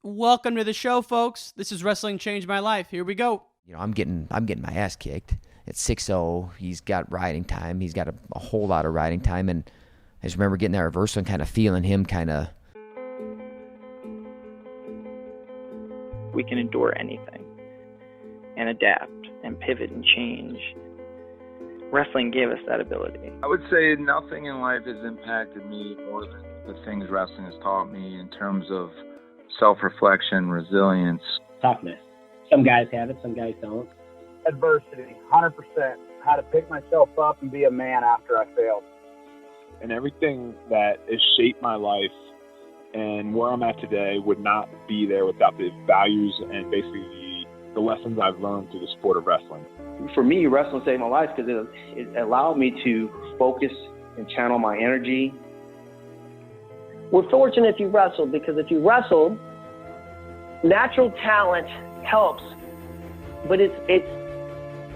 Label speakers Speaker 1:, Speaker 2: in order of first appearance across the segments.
Speaker 1: Welcome to the show, folks. This is Wrestling Changed My Life. Here we go.
Speaker 2: I'm getting my ass kicked. At 6-0, he's got riding time. He's got a whole lot of riding time, and I just remember getting that reversal and kind of feeling him kind of.
Speaker 3: We can endure anything and adapt and pivot and change. Wrestling gave us that ability.
Speaker 4: I would say nothing in life has impacted me more than the things wrestling has taught me in terms of self-reflection, resilience.
Speaker 5: Toughness. Some guys have it, some guys don't.
Speaker 6: Adversity, 100%. How to pick myself up and be a man after I failed.
Speaker 7: And everything that has shaped my life and where I'm at today would not be there without the values and basically the lessons I've learned through the sport of wrestling.
Speaker 8: For me, wrestling saved my life because it allowed me to focus and channel my energy.
Speaker 9: We're fortunate if you wrestled, because if you wrestled, natural talent helps, but it's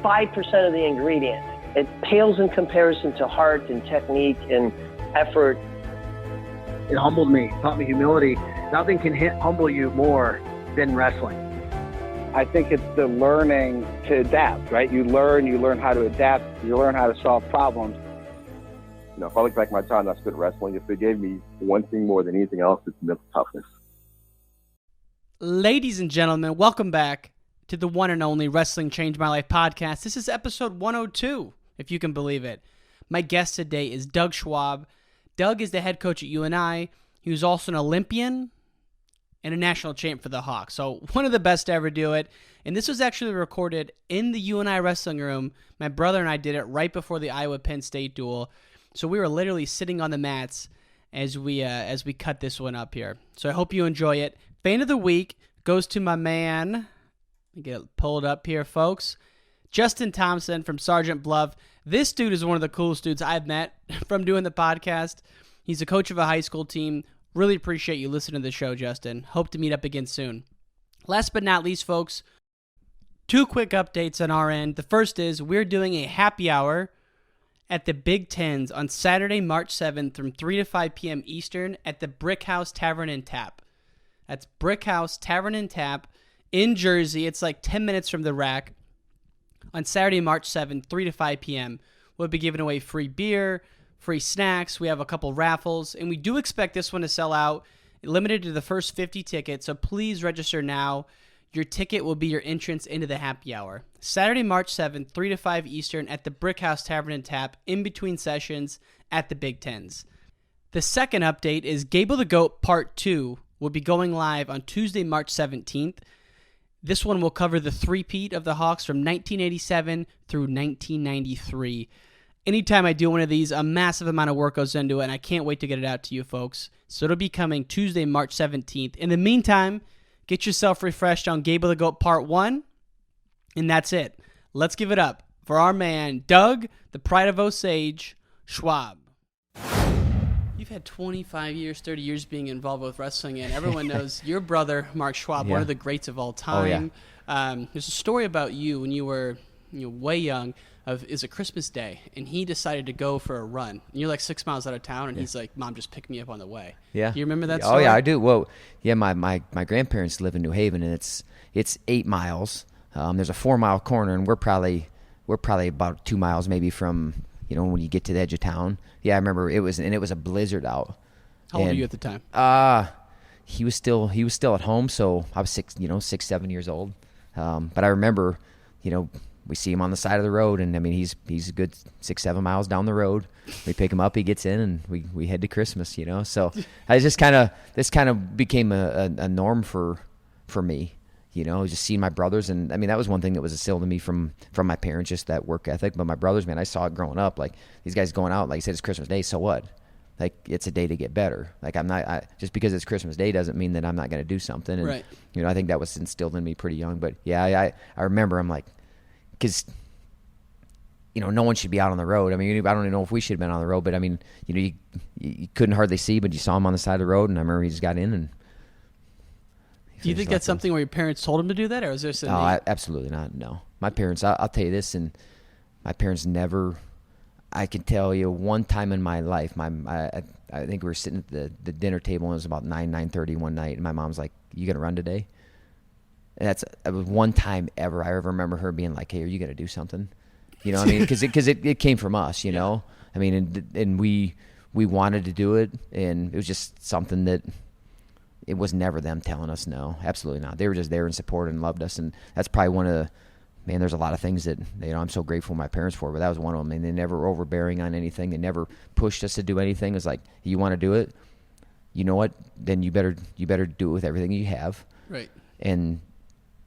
Speaker 9: 5% of the ingredient. It pales in comparison to heart and technique and effort.
Speaker 6: It humbled me, taught me humility. Nothing can humble you more than wrestling. I think it's the learning to adapt, right? You learn how to adapt, you learn how to solve problems.
Speaker 10: If I look back at my time I spent wrestling, if it gave me one thing more than anything else, it's mental toughness.
Speaker 1: Ladies and gentlemen, welcome back to the one and only Wrestling Changed My Life podcast. This is episode 102, if you can believe it. My guest today is Doug Schwab. Doug is the head coach at UNI. He was also an Olympian and a national champ for the Hawks. So one of the best to ever do it. And this was actually recorded in the UNI wrestling room. My brother and I did it right before the Iowa Penn State duel. So we were literally sitting on the mats as we cut this one up here. So I hope you enjoy it. Fan of the week goes to my man. Let me get it pulled up here, folks. Justin Thompson from Sergeant Bluff. This dude is one of the coolest dudes I've met from doing the podcast. He's a coach of a high school team. Really appreciate you listening to the show, Justin. Hope to meet up again soon. Last but not least, folks, 2 quick updates on our end. The first is we're doing a happy hour at the Big Tens on Saturday, March 7th from 3 to 5 p.m. Eastern at the Brick House Tavern and Tap. That's Brick House Tavern and Tap in Jersey. It's like 10 minutes from the rack. On Saturday, March 7th, 3 to 5 p.m., we'll be giving away free beer, free snacks. We have a couple raffles, and we do expect this one to sell out, limited to the first 50 tickets, so please register now. Your ticket will be your entrance into the happy hour. Saturday, March 7th, 3 to 5 Eastern at the Brick House Tavern and Tap, in between sessions at the Big Tens. The second update is Gable the Goat Part 2 will be going live on Tuesday, March 17th. This one will cover the three-peat of the Hawks from 1987 through 1993. Anytime I do one of these, a massive amount of work goes into it, and I can't wait to get it out to you folks. So it'll be coming Tuesday, March 17th. In the meantime, get yourself refreshed on Gable the Goat Part 1, and that's it. Let's give it up for our man, Doug, the Pride of Osage, Schwab. You've had 25 years, 30 years being involved with wrestling, and everyone knows your brother, Mark Schwab, one of the greats of all time.
Speaker 2: Oh, yeah.
Speaker 1: There's a story about you when you were way young. Is a Christmas Day, and he decided to go for a run. And you're like 6 miles out of town, and he's like, "Mom, just pick me up on the way."
Speaker 2: Yeah.
Speaker 1: Do you remember that story?
Speaker 2: Oh, yeah, I do. Well, yeah, my grandparents live in New Haven, and it's 8 miles. There's a 4-mile corner, and we're probably about 2 miles maybe from, when you get to the edge of town. Yeah, I remember it was a blizzard out.
Speaker 1: How old were you at the time?
Speaker 2: He was still at home, so I was 6, 7 years old. But I remember, we see him on the side of the road, and I mean he's a good 6-7 miles down the road. We pick him up, he gets in, and we head to Christmas. So I just this kind of became a norm for me. Just seeing my brothers, and I mean that was one thing that was instilled in me from my parents, just that work ethic. But my brothers, man, I saw it growing up. Like these guys going out, like I said, it's Christmas Day, so what? Like it's a day to get better. Like just because it's Christmas Day doesn't mean that I'm not going to do something. And,
Speaker 1: right.
Speaker 2: I think that was instilled in me pretty young. But yeah, I remember I'm like. Because, no one should be out on the road. I mean, I don't even know if we should have been on the road, but I mean, you couldn't hardly see, but you saw him on the side of the road, and I remember he just got in. And
Speaker 1: do you think that's something where your parents told him to do that, or is there something?
Speaker 2: No, absolutely not. No, my parents. I'll tell you this, and my parents never. I can tell you one time in my life, I think we were sitting at the dinner table, and it was about 9:30 one night, and my mom's like, you gonna run today? And that was one time I ever remember her being like, hey, are you gonna do something? You know, I mean, because it came from us, you know. I mean, and we wanted to do it, and it was just something that it was never them telling us no, absolutely not. They were just there and supported and loved us, and that's probably one of the, man, there's a lot of things that, you know, I'm so grateful to my parents for, but that was one of them. And they never were overbearing on anything. They never pushed us to do anything. It was like, you want to do it, you know what? Then you better do it with everything you have.
Speaker 1: Right.
Speaker 2: And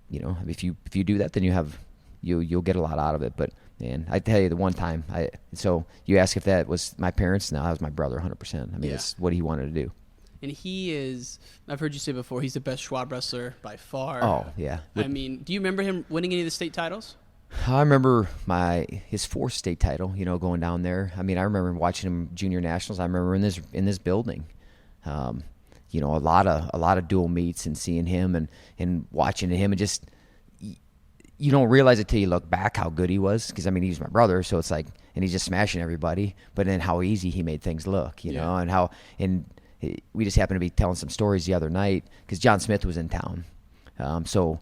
Speaker 2: you know, if you do that, then you'll get a lot out of it. But man, I tell you, the one time so you ask if that was my parents? No, that was my brother, 100%. I mean, it's what he wanted to do.
Speaker 1: And he is, I've heard you say before, he's the best Schwab wrestler by far.
Speaker 2: Oh, yeah.
Speaker 1: I mean, do you remember him winning any of the state titles?
Speaker 2: I remember his fourth state title, you know, going down there. I mean, I remember watching him junior nationals. I remember in this building, you know, a lot of dual meets and seeing him and watching him, and just you don't realize it till you look back how good he was, because I mean, he's my brother, so it's like, and he's just smashing everybody, but then how easy he made things look, you know, and we just happened to be telling some stories the other night because John Smith was in town. So,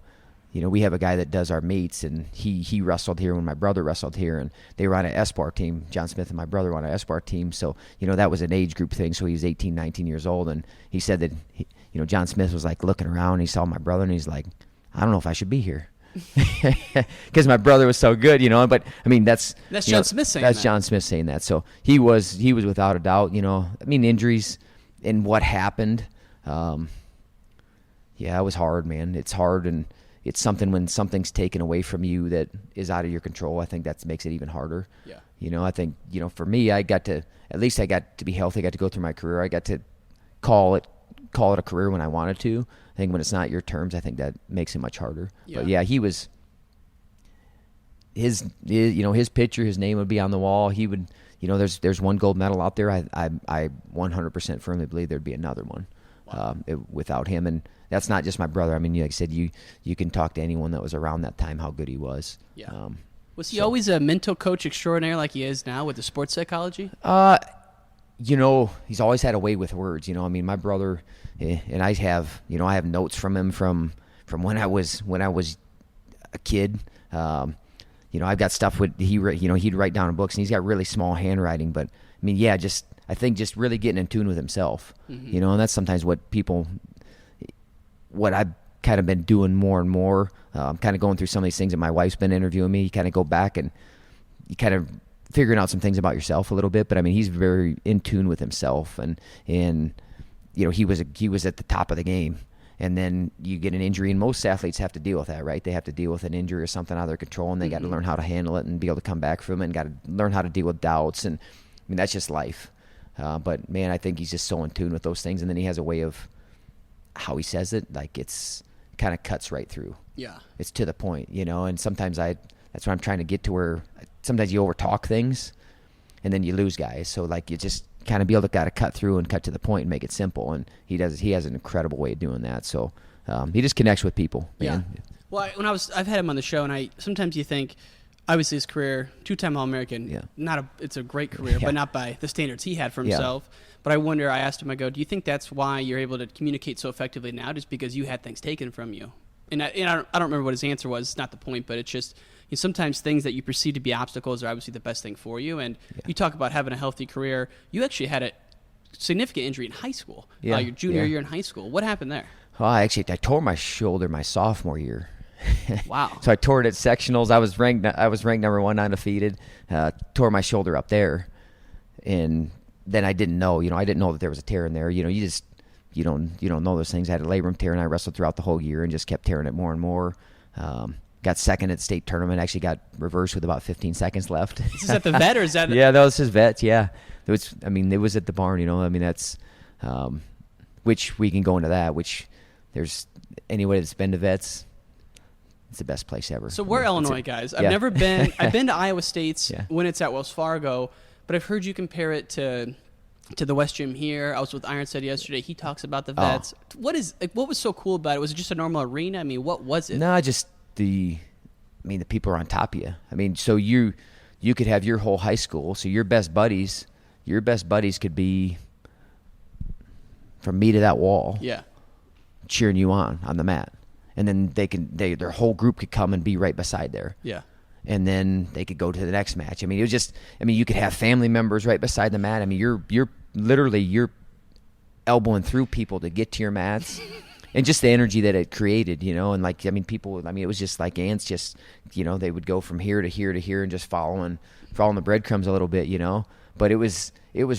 Speaker 2: you know, we have a guy that does our meets, and he wrestled here when my brother wrestled here, and they were on an Espoir team. John Smith and my brother were on an Espoir team. So, you know, that was an age group thing. So he was 18, 19 years old. And he said that, you know, John Smith was like looking around, and he saw my brother, and he's like, I don't know if I should be here. Because my brother was so good, you know. But I mean, that's
Speaker 1: John Smith saying that.
Speaker 2: That's John Smith saying that. So he was without a doubt, you know. I mean, injuries and what happened, yeah, it was hard, man. It's hard, and it's something when something's taken away from you that is out of your control. I think that makes it even harder.
Speaker 1: Yeah.
Speaker 2: You know, I think, you know, for me, at least I got to be healthy. I got to go through my career. I got to call it a career when I wanted to. I think when it's not your terms, I think that makes it much harder. Yeah. But yeah, he was his picture, his name would be on the wall. He would, you know, there's one gold medal out there. I 100% firmly believe there'd be another one. Wow. Without him. And that's not just my brother. I mean, like I said, you can talk to anyone that was around that time how good he was.
Speaker 1: Yeah. Was he always a mental coach extraordinaire like he is now with the sports psychology?
Speaker 2: You know, he's always had a way with words. You know, I mean, my brother, and I have notes from him from when I was a kid. You know, I've got stuff he'd write down in books, and he's got really small handwriting. But I mean, yeah, I think just really getting in tune with himself. Mm-hmm. You know, and that's sometimes what I've kind of been doing more and more. Kind of going through some of these things that my wife's been interviewing me. You kind of go back and you kind of figuring out some things about yourself a little bit. But I mean, he's very in tune with himself, and you know, he was at the top of the game. And then you get an injury, and most athletes have to deal with that, right? They have to deal with an injury or something out of their control, and they got to learn how to handle it and be able to come back from it, and got to learn how to deal with doubts. And I mean, that's just life. But man, I think he's just so in tune with those things, and then he has a way of how he says it, like it's kind of cuts right through.
Speaker 1: Yeah,
Speaker 2: it's to the point, you know. And sometimes that's what I'm trying to get to, where sometimes you overtalk things, and then you lose guys. So like you just kind of be able to cut through and cut to the point and make it simple. And he has an incredible way of doing that. So he just connects with people, man.
Speaker 1: Yeah. Well, I've had him on the show, and sometimes you think, obviously his career, 2-time All-American, it's a great career, but not by the standards he had for himself. But I asked him, do you think that's why you're able to communicate so effectively now, just because you had things taken from you? And I don't remember what his answer was. It's not the point, but it's just, sometimes things that you perceive to be obstacles are obviously the best thing for you. And you talk about having a healthy career. You actually had a significant injury in high school, your junior year in high school. What happened there?
Speaker 2: Oh, I tore my shoulder my sophomore year.
Speaker 1: Wow.
Speaker 2: So I tore it at sectionals. I was ranked number 1 undefeated. Tore my shoulder up there, and then I didn't know. I didn't know that there was a tear in there. You don't know those things. I had a labrum tear, and I wrestled throughout the whole year and just kept tearing it more and more. Got second at the state tournament. Actually got reversed with about 15 seconds left.
Speaker 1: Is this at the vet, or is that?
Speaker 2: Yeah, that was his vet. Yeah, it was at the barn. I mean, that's which we can go into that. Which there's anybody that's been to vets. It's the best place ever.
Speaker 1: So we're Illinois guys. I've never been. I've been to Iowa State's when it's at Wells Fargo, but I've heard you compare it to the West Gym here. I was with Ironstead yesterday. He talks about the vets. What was so cool about it? Was it just a normal arena? I mean, what was it?
Speaker 2: No, just the people are on top of you. I mean, so you could have your whole high school. So your best buddies could be from me to that wall.
Speaker 1: Yeah.
Speaker 2: cheering you on the mat. And then their whole group could come and be right beside there.
Speaker 1: Yeah.
Speaker 2: And then they could go to the next match. I mean, it was just, you could have family members right beside the mat. I mean, you're literally elbowing through people to get to your mats. And just the energy that it created, and people, it was just like ants, just, they would go from here to here to here and just following the breadcrumbs a little bit, But it was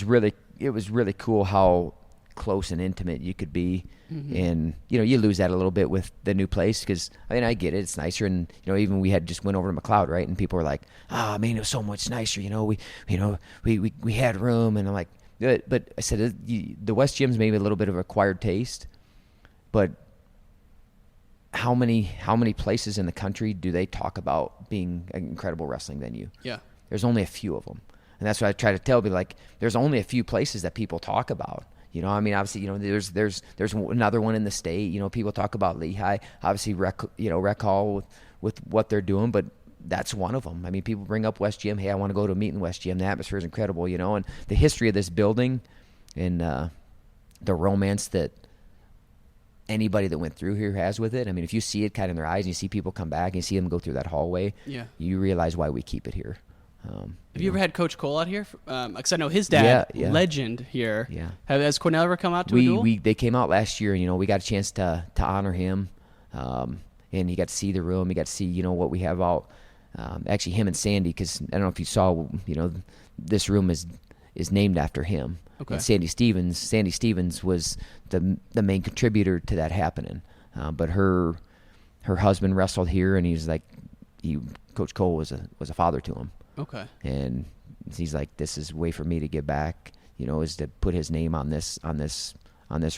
Speaker 2: really cool how close and intimate you could be. Mm-hmm. And, you lose that a little bit with the new place because, I get it. It's nicer. And, even we had just went over to McLeod, right? And people were like, it was so much nicer. We had room. And I'm like, good. But I said, the West Gym's maybe a little bit of acquired taste. But how many places in the country do they talk about being an incredible wrestling venue? Yeah. There's only a few of them. And that's what I try to tell people, like, there's only a few places that people talk about. Obviously, there's another one in the state. People talk about Lehigh, obviously Rec Hall with what they're doing, but that's one of them. People bring up West Gym. Hey, I want to go to a meet in West Gym. The atmosphere is incredible, and the history of this building and the romance that anybody that went through here has with it. If you see it kind of in their eyes and you see people come back and you see them go through that hallway, you realize why we keep it here.
Speaker 1: Have you ever had Coach Cole out here? Because I know his dad, legend here. Yeah. Has Cornell ever come out to a duel?
Speaker 2: They came out last year, and we got a chance to honor him, and he got to see the room. He got to see what we have out. Actually, him and Sandy, because I don't know if you saw, this room is named after him. Okay. And Sandy Stevens was the main contributor to that happening. But her husband wrestled here, and Coach Cole was a father to him. Okay. And he's like, this is a way for me to give back, is to put his name on this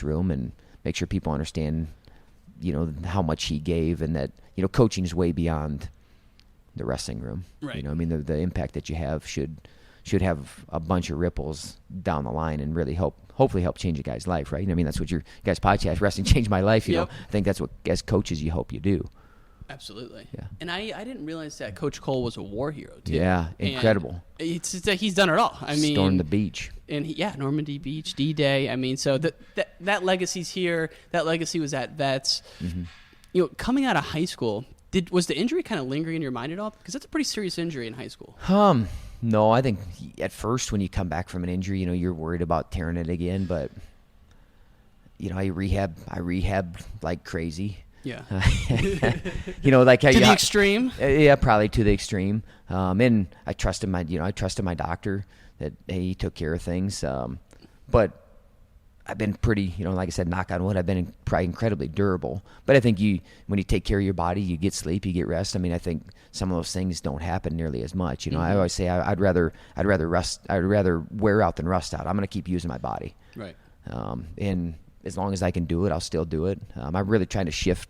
Speaker 2: room and make sure people understand, how much he gave, and that, coaching is way beyond the wrestling room. Right. The impact that you have should have a bunch of ripples down the line and really hopefully help change a guy's life, right? That's what your guys' podcast, Wrestling Changed My Life, I think that's what, as coaches, you hope you do.
Speaker 1: Absolutely. Yeah. And I didn't realize that Coach Cole was a war hero, too.
Speaker 2: Yeah, incredible.
Speaker 1: It's he's done it all.
Speaker 2: Stormed the beach.
Speaker 1: And Normandy Beach, D-Day. So that legacy's here. That legacy was at Vets. Mm-hmm. Coming out of high school, was the injury kind of lingering in your mind at all? Because that's a pretty serious injury in high school.
Speaker 2: No, I think at first when you come back from an injury, you're worried about tearing it again. But, I rehabbed like crazy. Yeah. Like how
Speaker 1: to the extreme.
Speaker 2: Yeah, probably to the extreme. And I trusted my doctor that he took care of things. But I've been pretty, like I said, knock on wood, I've been probably incredibly durable. But I think when you take care of your body, you get sleep, you get rest. I think some of those things don't happen nearly as much. Mm-hmm. I always say I'd rather wear out than rust out. I'm going to keep using my body. Right. And as long as I can do it, I'll still do it. I'm really trying to shift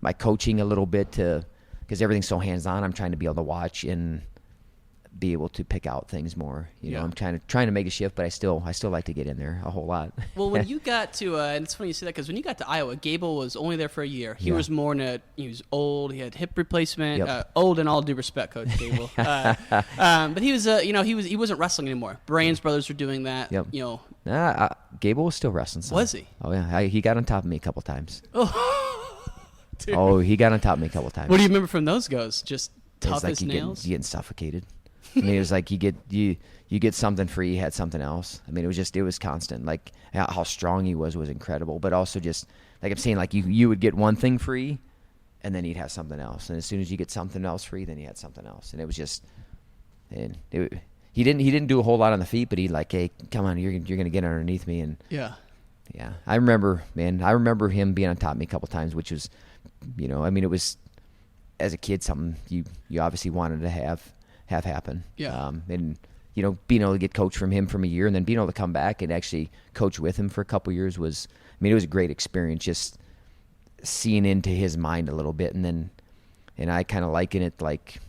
Speaker 2: my coaching a little bit because everything's so hands-on. I'm trying to be able to watch and be able to pick out things more. I'm trying to make a shift, but I still like to get in there a whole lot.
Speaker 1: Well, when you got to, and it's funny you say that because when you got to Iowa, Gable was only there for a year. He was more he was old. He had hip replacement. Yep. Old in all due respect, Coach Gable. But he was, he wasn't wrestling anymore. Brains brothers were doing that. Yep.
Speaker 2: Gable was still wrestling. Some.
Speaker 1: Was he?
Speaker 2: Oh yeah, he got on top of me a couple times. He got on top of me a couple times.
Speaker 1: What do you remember from those goes? Just tough as nails.
Speaker 2: You getting suffocated. It was like you get something free, you had something else. It was constant. Like how strong he was incredible, but also just like I'm saying, like you would get one thing free, and then he'd have something else, and as soon as you get something else free, then he had something else, and it was just, he didn't do a whole lot on the feet, but he like, hey, come on, you're gonna get underneath me, and yeah. I remember him being on top of me a couple times, which was, it was as a kid something you obviously wanted to have happen. Yeah. And being able to get coached from him from a year and then being able to come back and actually coach with him for a couple years was, it was a great experience just seeing into his mind a little bit. And I kind of liken it like,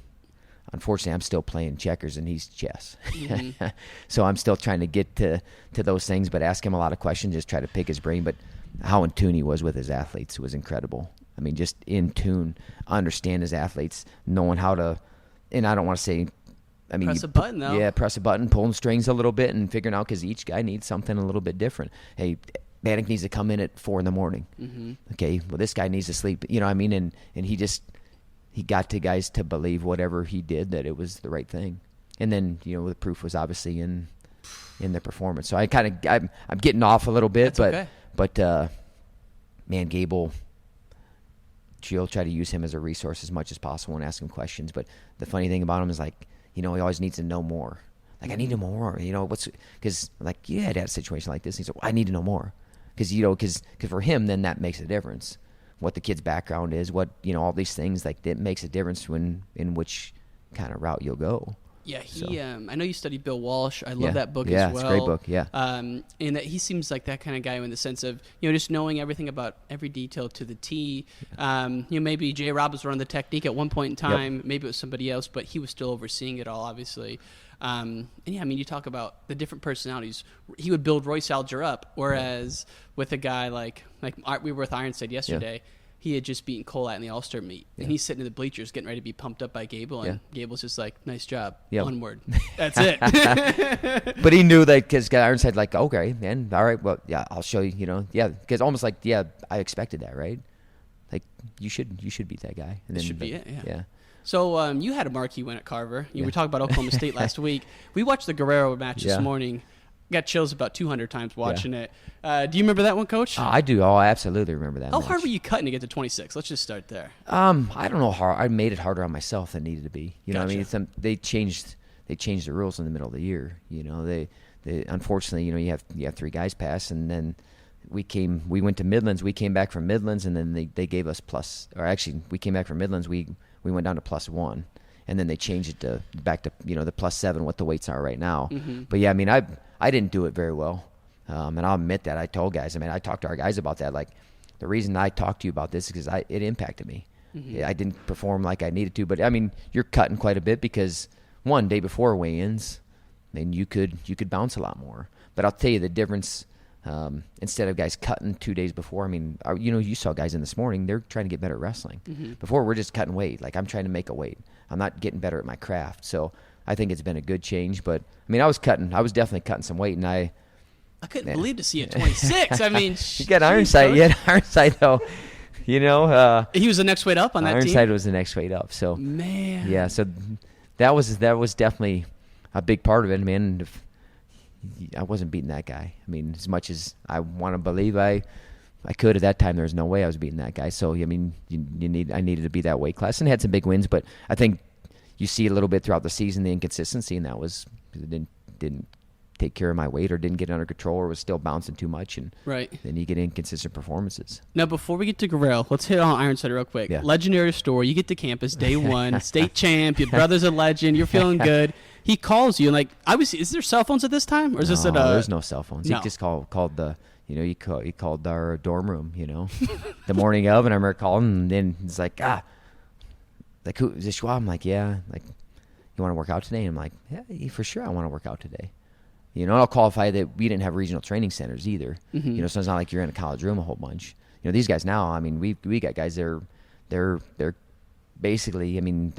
Speaker 2: unfortunately, I'm still playing checkers and he's chess. Mm-hmm. So I'm still trying to get to those things, but ask him a lot of questions, just try to pick his brain. But how in tune he was with his athletes was incredible. Just in tune, understand his athletes, knowing how to, and I don't want to say,
Speaker 1: press a button though.
Speaker 2: Yeah, press a button, pulling strings a little bit and figuring out, because each guy needs something a little bit different. Hey, Bannock needs to come in at 4 a.m.
Speaker 1: Mm-hmm.
Speaker 2: Okay, well, this guy needs to sleep. You know what I mean? And he got to guys to believe whatever he did, that it was the right thing. And then, the proof was obviously in the performance. So I'm getting off a little bit,
Speaker 1: That's
Speaker 2: but man, Gable, she'll try to use him as a resource as much as possible and ask him questions. But the funny thing about him is, like, he always needs to know more. Like, I need to know more. Because, like, you had a situation like this. He's like, I need to know more. Because for him, then that makes a difference. What the kid's background is, what, all these things, like, that makes a difference in which kind of route you'll go.
Speaker 1: Yeah, I know you studied Bill Walsh. I love that book as well.
Speaker 2: Yeah, it's a great book, yeah.
Speaker 1: And that he seems like that kind of guy in the sense of, just knowing everything about every detail to the T. Maybe J. Rob was running the technique at one point in time. Yep. Maybe it was somebody else, but he was still overseeing it all, obviously. You talk about the different personalities. He would build Royce Alger up, whereas with a guy like we were with Ironside yesterday, he had just beaten Colat in the All-Star meet, and he's sitting in the bleachers getting ready to be pumped up by Gable, and Gable's just like, nice job, onward. That's it.
Speaker 2: But he knew that, because Ironside, like, okay, man, all right, well, yeah, I'll show you, because almost like, I expected that, right? Like, you should beat that guy. And
Speaker 1: this
Speaker 2: then,
Speaker 1: should be it,
Speaker 2: yeah.
Speaker 1: So you had a marquee win at Carver. We talked about Oklahoma State last week. We watched the Guerrero match this morning. Got chills about 200 times watching it. Do you remember that one, Coach?
Speaker 2: I do. Oh, I absolutely remember that.
Speaker 1: How hard were you cutting to get to 26? Let's just start there.
Speaker 2: I don't know how I made it harder on myself than it needed to be. You know what I mean? They changed the rules in the middle of the year. They unfortunately, you have 3 guys pass, and then we went to Midlands. We came back from Midlands, and then they gave us we came back from Midlands. We went down to +1. And then they changed it back to the +7, what the weights are right now.
Speaker 1: Mm-hmm.
Speaker 2: But yeah, I mean, I didn't do it very well, and I'll admit that. I told guys. I mean, I talked to our guys about that. Like, the reason I talked to you about this is because it impacted me. Mm-hmm. I didn't perform like I needed to. But I mean, you're cutting quite a bit because one day before weigh-ins, I mean, you could bounce a lot more. But I'll tell you the difference. Instead of guys cutting 2 days before, I mean, you saw guys in this morning, they're trying to get better at wrestling. Mm-hmm. Before, we're just cutting weight. Like, I'm trying to make a weight. I'm not getting better at my craft. So I think it's been a good change. But, I mean, I was definitely cutting some weight, and I
Speaker 1: couldn't believe to see it 26. I mean,
Speaker 2: you got Ironside. Yeah, Ironside, though. He was
Speaker 1: the next weight up on that team?
Speaker 2: Ironside was the next weight up. So,
Speaker 1: man.
Speaker 2: Yeah, so that was definitely a big part of it, man. I wasn't beating that guy. I mean, as much as I want to believe I could at that time, there was no way I was beating that guy. So, I mean, I needed to be that weight class, and had some big wins. But I think you see a little bit throughout the season the inconsistency, and that was didn't take care of my weight, or didn't get under control, or was still bouncing too much, and then you get inconsistent performances.
Speaker 1: Now, before we get to Guerrero, let's hit on Ironside real quick.
Speaker 2: Yeah.
Speaker 1: Legendary story. You get to campus day one, state champ, your brother's a legend, you're feeling good. He calls you, and like, is there cell phones at this time, or is this
Speaker 2: there's no cell phones.
Speaker 1: No.
Speaker 2: He just called the, he called our dorm room, the morning of, and I remember calling, and then he's like, like, who is this, Schwab? I'm like, yeah. Like, you want to work out today? And I'm like, yeah, for sure I want to work out today. And I'll qualify that we didn't have regional training centers either. Mm-hmm. So it's not like you're in a college room a whole bunch. These guys now, I mean, we got guys, they're basically, I mean,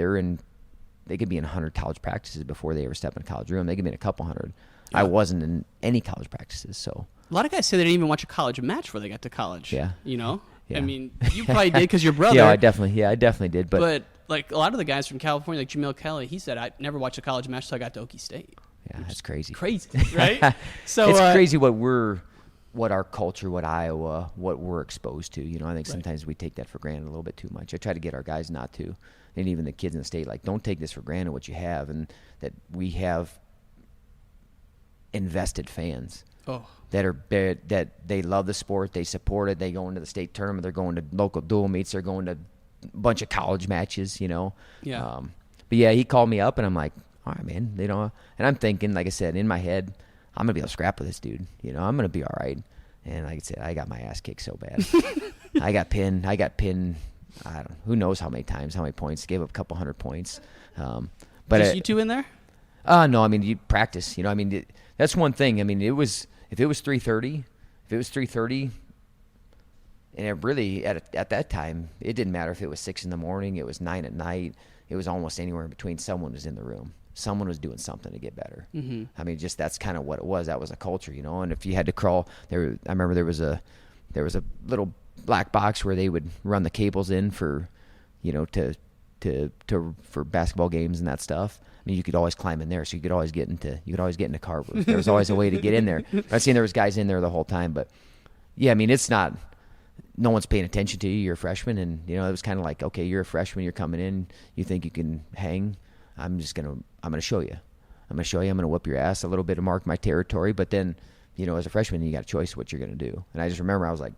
Speaker 2: they could be in 100 college practices before they ever step in a college room. They could be in a couple hundred. Yeah. I wasn't in any college practices, so.
Speaker 1: A lot of guys say they didn't even watch a college match before they got to college.
Speaker 2: Yeah.
Speaker 1: Yeah. I mean, you probably did because your brother.
Speaker 2: Yeah, I definitely did.
Speaker 1: But like a lot of the guys from California, like Jamil Kelly, he said, I never watched a college match until I got to Okie State.
Speaker 2: Yeah, that's crazy.
Speaker 1: Crazy, right? So
Speaker 2: it's crazy what our culture, what Iowa, what we're exposed to. I think sometimes we take that for granted a little bit too much. I try to get our guys not to, and even the kids in the state, like, don't take this for granted what you have, and that we have invested fans. That they love the sport, they support it, they go into the state tournament, they're going to local dual meets, they're going to a bunch of college matches, Yeah. But yeah, he called me up, and I'm like, all right, man, and I'm thinking, like I said, in my head, I'm gonna be able to scrap with this dude. I'm gonna be all right. And like I said, I got my ass kicked so bad. I got pinned. I don't know, who knows how many times, how many points. Gave up a couple hundred points. But
Speaker 1: just you two in there?
Speaker 2: No, I mean, you practice. That's one thing. I mean, if it was 3:30, and it really at that time, it didn't matter if it was 6 a.m, it was 9 p.m, it was almost anywhere in between. Someone was in the room. someone was doing something to get better.
Speaker 1: Mm-hmm.
Speaker 2: I mean, just that's kind of what it was. That was a culture, you know. And if you had to crawl, I remember there was a little black box where they would run the cables in for, you know, for basketball games and that stuff. I mean, you could always climb in there, so you could always get into car booth. There was always a way to get in there. I've seen there was guys in there the whole time, but yeah, I mean, it's not. No one's paying attention to you. You're a freshman, and you know it was kind of like, okay, you're a freshman. You're coming in. You think you can hang? I'm gonna show you. I'm gonna whip your ass a little bit to mark my territory. But then, you know, as a freshman, you got a choice what you're gonna do. And I just remember I was like,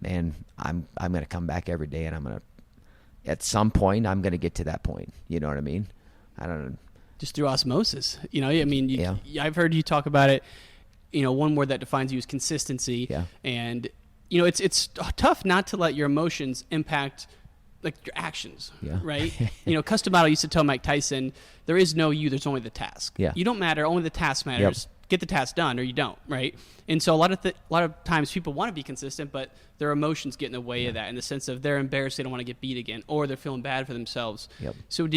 Speaker 2: man, I'm gonna come back every day, and at some point I'm gonna get to that point. You know what I mean? I don't know.
Speaker 1: Just through osmosis, you know. I mean,
Speaker 2: Yeah.
Speaker 1: I've heard you talk about it. You know, one word that defines you is consistency.
Speaker 2: Yeah.
Speaker 1: And you know, it's tough not to let your emotions impact like your actions,
Speaker 2: Yeah.
Speaker 1: right? You know, Custom Battle used to tell Mike Tyson, there is no you, there's only the task.
Speaker 2: Yeah.
Speaker 1: You don't matter, only the task matters.
Speaker 2: Yep.
Speaker 1: Get the task done or you don't, right? And so a lot of times people want to be consistent, but their emotions get in the way of that, in the sense of they're embarrassed, they don't want to get beat again, or they're feeling bad for themselves.
Speaker 2: Yep.
Speaker 1: So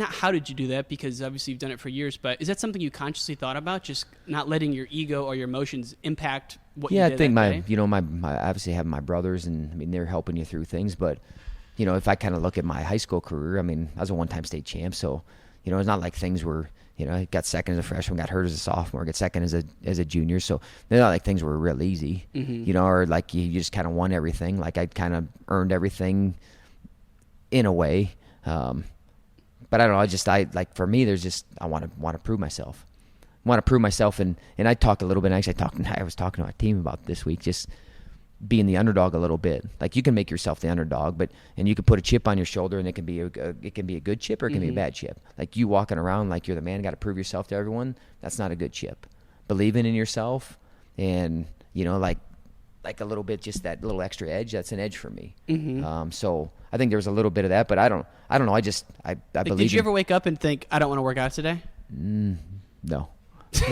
Speaker 1: how did you do that? Because obviously you've done it for years, but is that something you consciously thought about? Just not letting your ego or your emotions impact what you did
Speaker 2: I think
Speaker 1: that day?
Speaker 2: you know, my obviously have my brothers, and I mean, they're helping you through things, but you know, if I kind of look at my high school career, I mean, I was a one-time state champ, so you know, it's not like things were, you know, I got second as a freshman, got hurt as a sophomore, got second as a junior, so they're not like things were real easy,
Speaker 1: Mm-hmm.
Speaker 2: you know, or like you just kind of won everything, like I kind of earned everything in a way. But I don't know. For me, there's just I want to prove myself. I want to prove myself, and I talked a little bit. Actually, I was talking to my team about this week, just being the underdog a little bit. Like you can make yourself the underdog, and you can put a chip on your shoulder, and it can be a good chip or it can be a bad chip. Like you walking around like you're the man, got to prove yourself to everyone. That's not a good chip. Believing in yourself, and you know, like a little bit, just that little extra edge. That's an edge for me.
Speaker 1: Mm-hmm.
Speaker 2: So I think there was a little bit of that, but I don't know. I believe.
Speaker 1: Did you ever wake up and think, I don't want to work out today?
Speaker 2: No.
Speaker 1: See,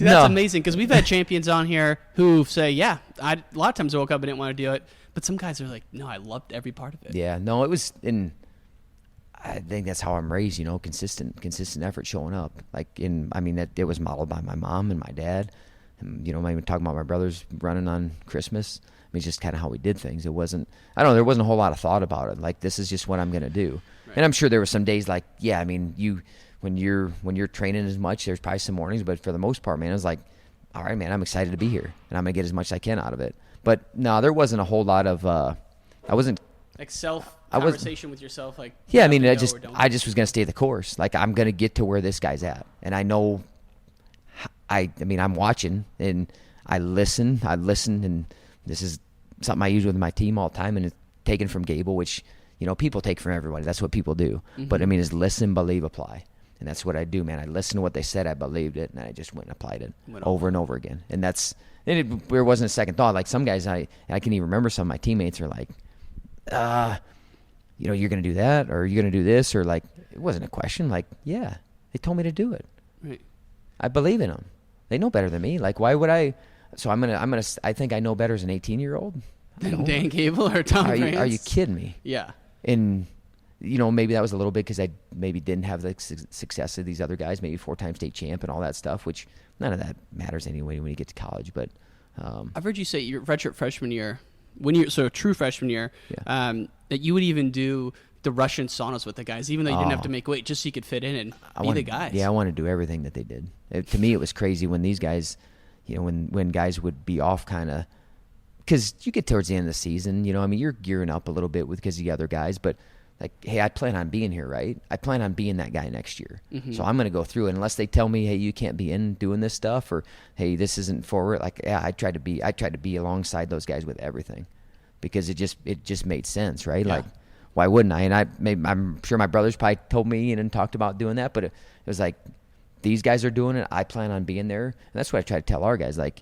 Speaker 1: that's amazing, because we've had champions on here who say, a lot of times I woke up and didn't want to do it, but some guys are like, no, I loved every part of it.
Speaker 2: Yeah, no, it was I think that's how I'm raised, you know, consistent effort showing up. It was modeled by my mom and my dad. And, you know, I'm even talking about my brothers running on Christmas. I mean, it's just kind of how we did things. It wasn't, there wasn't a whole lot of thought about it. Like, this is just what I'm going to do. Right. And I'm sure there were some days like, yeah, I mean, when you're training as much, there's probably some mornings, but for the most part, man, I was like, all right, man, I'm excited to be here, and I'm going to get as much as I can out of it. But no, there wasn't a whole lot of, I wasn't.
Speaker 1: Like conversation with yourself, like.
Speaker 2: Yeah, I mean, I just was going to stay the course. Like, I'm going to get to where this guy's at. And I know, I'm watching, and I listen, and this is something I use with my team all the time, and it's taken from Gable, which, you know, people take from everybody. That's what people do. Mm-hmm. But, I mean, is listen, believe, apply. And that's what I do, man. I listened to what they said, I believed it, and I just went and applied it over and over again. And there wasn't a second thought. Like, some guys, I can even remember some of my teammates are like, you know, you're going to do that, or you're going to do this, or like, it wasn't a question. Like, yeah, they told me to do it.
Speaker 1: Right.
Speaker 2: I believe in them. They know better than me. Like, why would I? So I think I know better as an 18-year-old.
Speaker 1: Than Dan Gable or Tom France?
Speaker 2: Are you kidding me?
Speaker 1: Yeah.
Speaker 2: And, you know, maybe that was a little bit because I maybe didn't have the success of these other guys, maybe 4-time state champ and all that stuff, which none of that matters anyway when you get to college. But
Speaker 1: I've heard you say your redshirt freshman year, true freshman year,
Speaker 2: yeah.
Speaker 1: That you would even do the Russian saunas with the guys, even though you didn't have to make weight, just so you could fit in and be the guys.
Speaker 2: Yeah, I want to do everything that they did. To me, it was crazy when these guys, you know, when guys would be off kind of, because you get towards the end of the season, you know, I mean, you're gearing up a little bit because of the other guys, but like, hey, I plan on being here, right? I plan on being that guy next year. Mm-hmm. So I'm going to go through it unless they tell me, hey, you can't be in doing this stuff, or hey, this isn't forward. Like, yeah, I tried to be alongside those guys with everything, because it just made sense, right? Yeah. Like, why wouldn't I? And I'm sure my brothers probably told me and talked about doing that, but it was like, these guys are doing it. I plan on being there. And that's what I try to tell our guys. Like,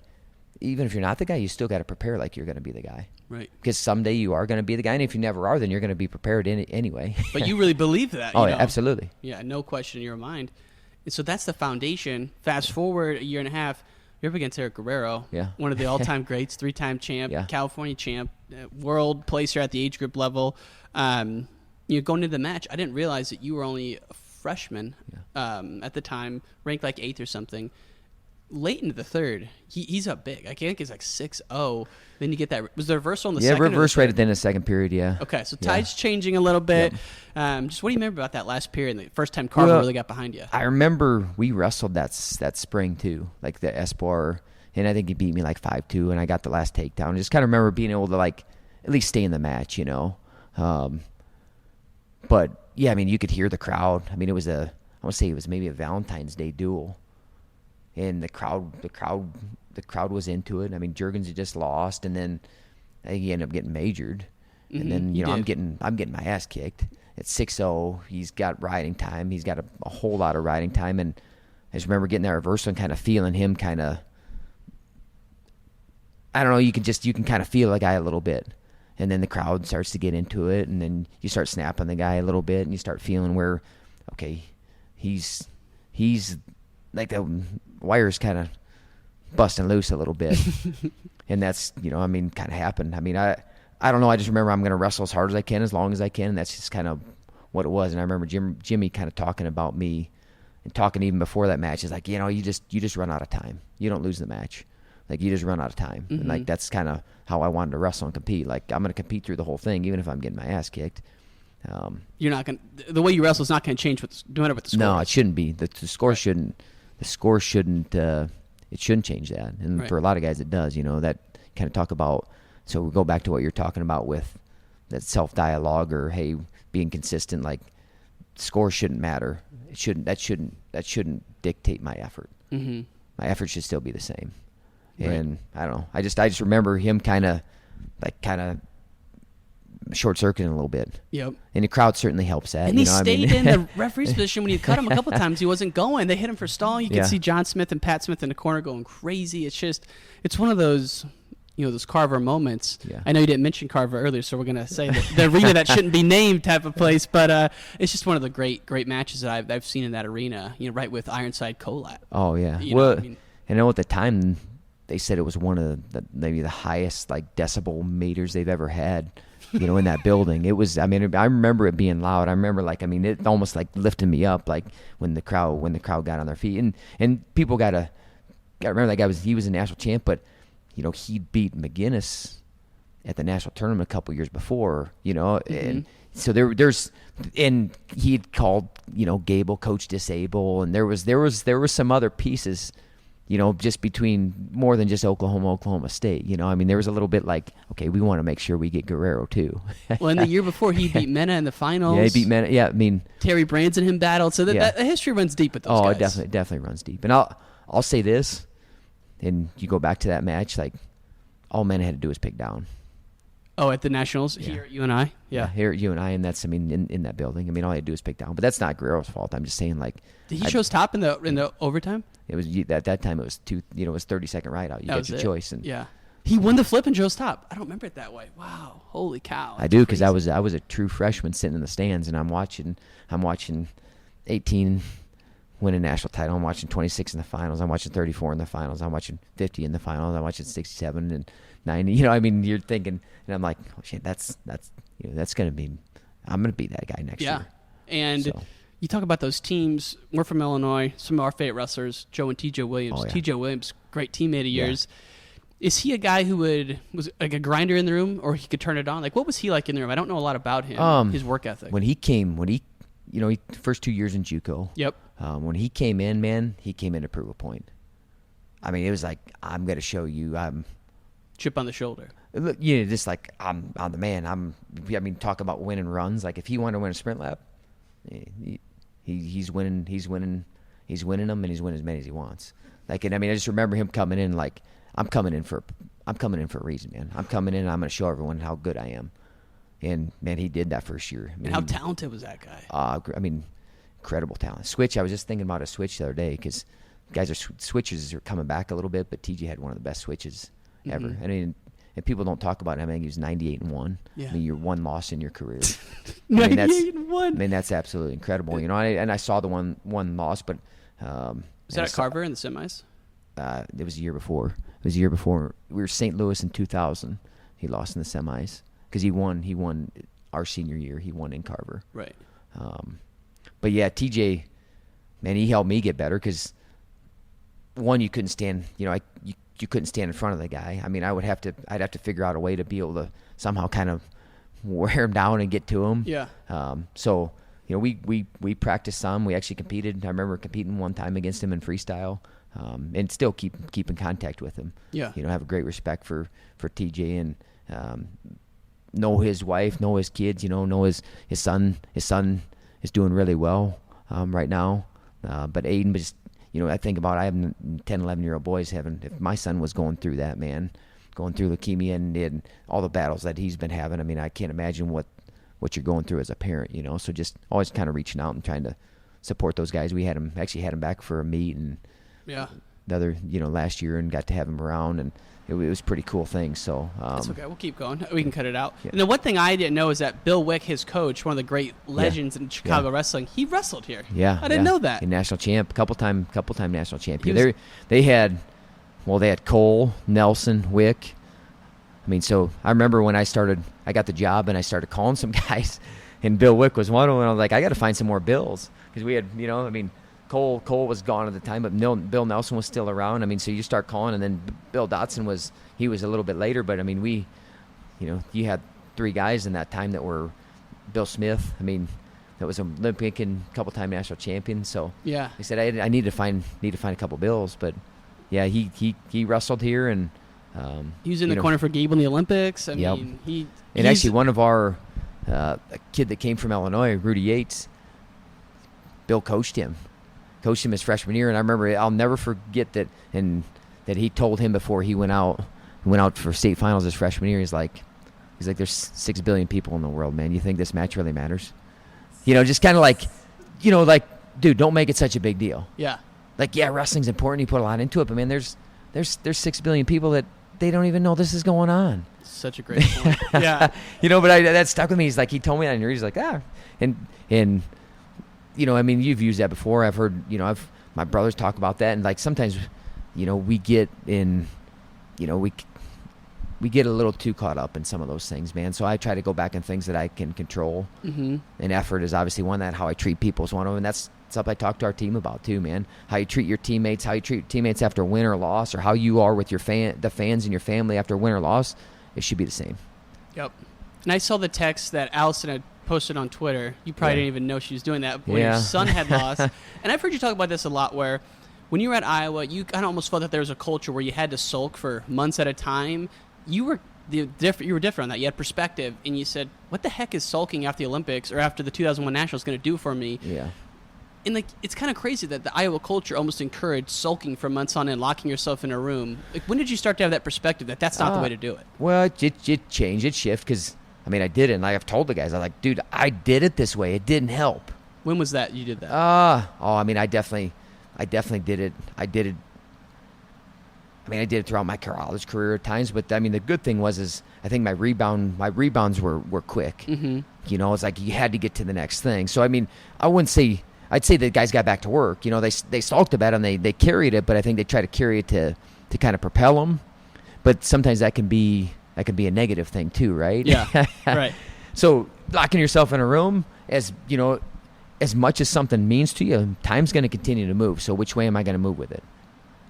Speaker 2: even if you're not the guy, you still got to prepare like you're going to be the guy.
Speaker 1: Right.
Speaker 2: Because someday you are going to be the guy. And if you never are, then you're going to be prepared anyway.
Speaker 1: But you really believe that.
Speaker 2: Oh,
Speaker 1: you know?
Speaker 2: Yeah, absolutely.
Speaker 1: Yeah, no question in your mind. And so that's the foundation. Fast forward a year and a half, you're up against Eric Guerrero, one of the all-time greats, 3-time champ, California champ, world placer at the age group level. going into the match, I didn't realize that you were only a freshman at the time, ranked like 8th or something. Late into the third, he's up big. I think it's like 6-0. Then you get that. Was the reversal in the second?
Speaker 2: Yeah, reverse right at the end of the second period, yeah.
Speaker 1: Okay, so tide's changing a little bit. Yep. Just what do you remember about that last period and the first time Carver really got behind you?
Speaker 2: I remember we wrestled that spring too, like the Espoir, and I think he beat me like 5-2, and I got the last takedown. I just kind of remember being able to like at least stay in the match, But yeah, I mean, you could hear the crowd. I mean, I want to say it was maybe a Valentine's Day duel. And the crowd was into it. I mean, Juergens had just lost, and then I think he ended up getting majored. And then I'm getting my ass kicked at 6-0. He's got riding time. He's got a whole lot of riding time, and I just remember getting that reversal and kind of feeling him kind of. I don't know. You can kind of feel the guy a little bit, and then the crowd starts to get into it, and then you start snapping the guy a little bit, and you start feeling where, okay, he's like the wire's kind of busting loose a little bit. And that's, kind of happened. I mean, I don't know. I just remember I'm going to wrestle as hard as I can, as long as I can. And that's just kind of what it was. And I remember Jimmy kind of talking about me and talking even before that match. He's like, you just run out of time. You don't lose the match. Like, you just run out of time. And like, that's kind of how I wanted to wrestle and compete. Like, I'm going to compete through the whole thing, even if I'm getting my ass kicked.
Speaker 1: You're not going to, the way you wrestle is not going to change no matter what the score is.
Speaker 2: No, it shouldn't be. The score shouldn't. The score shouldn't. It shouldn't change that. And for a lot of guys, it does. That kind of talk about. So we go back to what you're talking about with that self-dialogue or hey, being consistent. Like, score shouldn't matter. It shouldn't. That shouldn't dictate my effort. My effort should still be the same. And I don't know. I just remember him kind of short-circuiting a little bit.
Speaker 1: Yep.
Speaker 2: And the crowd certainly helps that.
Speaker 1: And he stayed in the referee's position when you cut him a couple times. He wasn't going. They hit him for stalling. You can see John Smith and Pat Smith in the corner going crazy. It's one of those, those Carver moments.
Speaker 2: Yeah.
Speaker 1: I know you didn't mention Carver earlier, so we're going to say the arena that shouldn't be named type of place. But it's just one of the great matches that I've seen in that arena, right with Ironside Colab.
Speaker 2: Oh, yeah. I know at the time they said it was one of maybe the highest decibel meters they've ever had. In that building. It was, I remember it being loud. I remember it almost lifted me up when the crowd got on their feet. And people gotta remember that guy he was a national champ, but he beat McGinnis at the national tournament a couple years before, and so there's and he had called, Gable coach disable, and there was some other pieces, just between more than just Oklahoma State. There was a little bit okay, we want to make sure we get Guerrero too.
Speaker 1: Well, in the year before, he beat Mena in the finals.
Speaker 2: Yeah, he beat Mena. Yeah,
Speaker 1: Terry Brands and him battled. So the history runs deep with those guys.
Speaker 2: It definitely runs deep. And I'll say this, and you go back to that match, all Mena had to do was pick down.
Speaker 1: Oh, at the Nationals here at UNI? Yeah.
Speaker 2: Here at UNI, and that's, in that building. All he had to do was pick down. But that's not Guerrero's fault. I'm just saying,
Speaker 1: Did he chose top in the overtime?
Speaker 2: It was at that time. It was it was 30-second ride out. You get your choice, and
Speaker 1: he won the flip and chose top. I don't remember it that way. Wow, holy cow!
Speaker 2: I do, because I was a true freshman sitting in the stands, and I'm watching 18 win a national title. I'm watching 26 in the finals. I'm watching 34 in the finals. I'm watching 50 in the finals. I'm watching 67 and 90. You're thinking, and I'm like, oh shit, that's gonna be. I'm gonna be that guy next year.
Speaker 1: And. So. You talk about those teams. We're from Illinois. Some of our favorite wrestlers, Joe and T.J. Williams.
Speaker 2: Oh, yeah.
Speaker 1: T.J. Williams, great teammate of yours. Is he a guy who was like a grinder in the room, or he could turn it on? What was he like in the room? I don't know a lot about him. His work ethic.
Speaker 2: When he first 2 years in JUCO.
Speaker 1: Yep.
Speaker 2: When he came in, man, he came in to prove a point. It was I'm gonna show you. I'm
Speaker 1: chip on the shoulder.
Speaker 2: Look, just I'm the man. Talk about winning runs. If he wanted to win a sprint lap, he's winning them, and he's winning as many as he wants. I just remember him coming in I'm coming in for a reason, man. I'm coming in and I'm going to show everyone how good I am. And man, he did that first year.
Speaker 1: And how talented was that guy?
Speaker 2: Incredible talent. Switch. I was just thinking about a switch the other day, because switches are coming back a little bit, but TJ had one of the best switches ever. And people don't talk about him. He was 98-1.
Speaker 1: Yeah.
Speaker 2: You're one loss in your career.
Speaker 1: 98-1.
Speaker 2: That's absolutely incredible. And I saw the one loss, but
Speaker 1: was that at Carver in the semis?
Speaker 2: It was a year before. We were St. Louis in 2000. He lost in the semis because he won our senior year. He won in Carver.
Speaker 1: Right.
Speaker 2: But yeah, TJ, man, he helped me get better because one, you couldn't stand, you couldn't stand in front of the guy. I mean, I'd have to figure out a way to be able to somehow kind of wear him down and get to him.
Speaker 1: Yeah.
Speaker 2: So, we practiced some. We actually competed. I remember competing one time against him in freestyle, and still keep in contact with him.
Speaker 1: Yeah.
Speaker 2: Have a great respect for TJ and know his wife, know his kids. Know his son. His son is doing really well right now. But Aiden was. I think about I have 10, 11-year-old boys if my son was going through that, man, going through leukemia and all the battles that he's been having, I mean, I can't imagine what you're going through as a parent, so just always kind of reaching out and trying to support those guys. We had him back for a meet and the other, last year and got to have him around, and it was a pretty cool thing. So
Speaker 1: that's okay. We'll keep going. We can cut it out.
Speaker 2: Yeah.
Speaker 1: And the one thing I didn't know is that Bill Wick, his coach, one of the great legends in Chicago wrestling, he wrestled here.
Speaker 2: Yeah,
Speaker 1: I didn't know that.
Speaker 2: A national champ, couple time national champion. They had Cole, Nelson, Wick. I mean, so I remember when I got the job and I started calling some guys, and Bill Wick was one of them. And I was like, I got to find some more Bills because we had, Cole was gone at the time, but Bill Nelson was still around. I mean, so you start calling, and then Bill Dotson was a little bit later. But I mean, you had 3 guys in that time that were Bill Smith. I mean, that was an Olympian and couple-time national champion. So
Speaker 1: yeah,
Speaker 2: I said I need to find a couple Bills. But yeah, he wrestled here, and
Speaker 1: he was in the corner for Gabe in the Olympics. I mean,
Speaker 2: and actually one of our a kid that came from Illinois, Rudy Yates. Bill coached him his freshman year, and I remember I'll never forget that he told him before he went out for state finals his freshman year. He's like there's 6 billion people in the world, man. You think this match really matters? Just kind of like dude, don't make it such a big deal.
Speaker 1: Yeah.
Speaker 2: Wrestling's important. You put a lot into it, but man, there's 6 billion people that they don't even know this is going on.
Speaker 1: Such a great point. Yeah.
Speaker 2: But that stuck with me. He's like, he told me that, and he's like, and I mean, you've used that before. I've heard, my brothers talk about that, and like sometimes, we get in, we get a little too caught up in some of those things, man. So I try to go back in things that I can control.
Speaker 1: Mm-hmm. And
Speaker 2: effort is obviously one that. How I treat people is one of them. And that's stuff I talk to our team about too, man. How you treat your teammates, how you treat your teammates after win or loss, or how you are with the fans and your family after win or loss. It should be the same.
Speaker 1: Yep. And I saw the text that Allison had posted on Twitter. You probably didn't even know she was doing that when your son had lost. And I've heard you talk about this a lot, where when you were at Iowa, you kind of almost felt that there was a culture where you had to sulk for months at a time. You were different on that. You had perspective, and you said, what the heck is sulking after the Olympics or after the 2001 Nationals going to do for me?
Speaker 2: Yeah.
Speaker 1: And it's kind of crazy that the Iowa culture almost encouraged sulking for months on end, locking yourself in a room. When did you start to have that perspective that that's not the way to do it?
Speaker 2: Well, it changed, it shifted, because I mean, I did it, and I've told the guys, I'm like, dude, I did it this way. It didn't help.
Speaker 1: When was that you did that?
Speaker 2: I mean, I definitely did it. I did it throughout my college career at times, but I mean, the good thing was I think my rebounds were quick.
Speaker 1: Mm-hmm.
Speaker 2: It's like you had to get to the next thing. So I mean, I'd say the guys got back to work. They sulked about it and they carried it, but I think they try to carry it to kind of propel them. But sometimes that can be a negative thing too, right?
Speaker 1: Yeah, right.
Speaker 2: So locking yourself in a room, as much as something means to you, time's going to continue to move. So which way am I going to move with it?